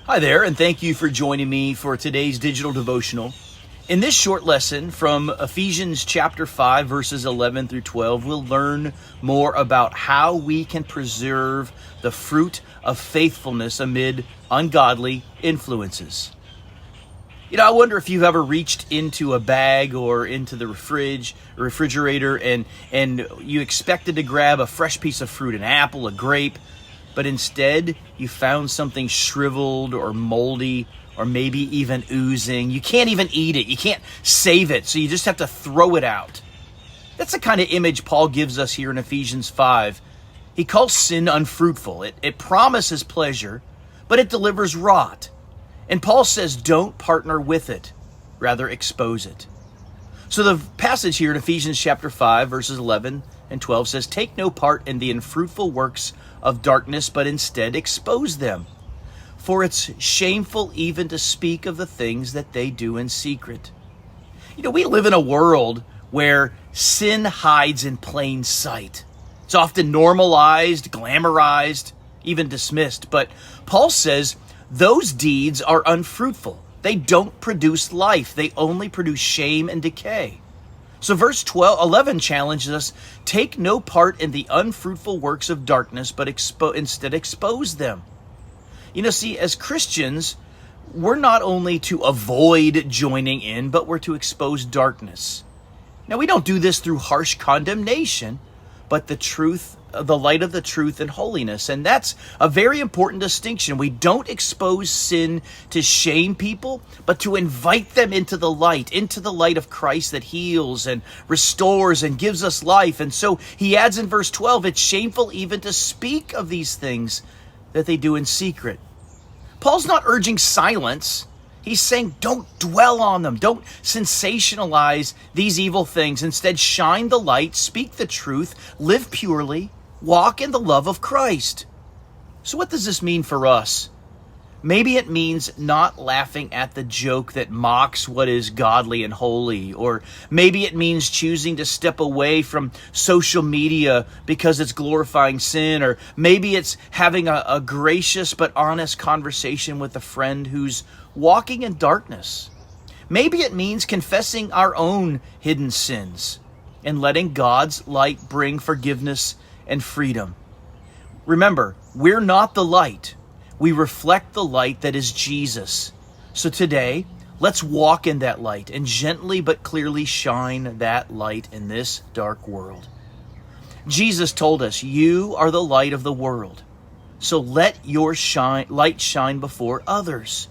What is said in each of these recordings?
Hi there, and thank you for joining me for today's Digital Devotional. In this short lesson from Ephesians chapter 5, verses 11 through 12, we'll learn more about how we can preserve the fruit of faithfulness amid ungodly influences. I wonder if you've ever reached into a bag or into the refrigerator and you expected to grab a fresh piece of fruit, an apple, a grape, but instead you found something shriveled or moldy or maybe even oozing. You can't even eat it. You can't save it, so you just have to throw it out. That's the kind of image Paul gives us here in Ephesians 5. He calls sin unfruitful. It promises pleasure, but it delivers rot. And Paul says, don't partner with it, rather expose it. So the passage here in Ephesians chapter 5, verses 11 and 12 says, take no part in the unfruitful works of darkness, but instead expose them. For it's shameful even to speak of the things that they do in secret. We live in a world where sin hides in plain sight. It's often normalized, glamorized, even dismissed. But Paul says those deeds are unfruitful. They don't produce life. They only produce shame and decay. So verse 11 challenges us, take no part in the unfruitful works of darkness, but instead expose them. As Christians, we're not only to avoid joining in, but we're to expose darkness. Now, we don't do this through harsh condemnation, but the light of the truth and holiness. And that's a very important distinction. We don't expose sin to shame people, but to invite them into the light of Christ that heals and restores and gives us life. And so he adds in verse 12, it's shameful even to speak of these things that they do in secret. Paul's not urging silence. He's saying don't dwell on them. Don't sensationalize these evil things. Instead, shine the light, speak the truth, live purely, walk in the love of Christ. So what does this mean for us? Maybe it means not laughing at the joke that mocks what is godly and holy. Or maybe it means choosing to step away from social media because it's glorifying sin. Or maybe it's having a gracious but honest conversation with a friend who's walking in darkness. Maybe it means confessing our own hidden sins and letting God's light bring forgiveness and freedom. Remember, we're not the light. We reflect the light that is Jesus. So today, let's walk in that light and gently but clearly shine that light in this dark world. Jesus told us, you are the light of the world. So let your light shine before others.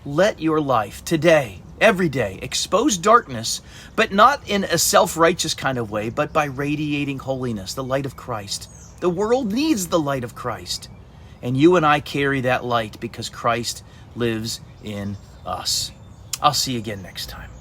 Let your life today, every day, expose darkness, but not in a self-righteous kind of way, but by radiating holiness, the light of Christ. The world needs the light of Christ. And you and I carry that light because Christ lives in us. I'll see you again next time.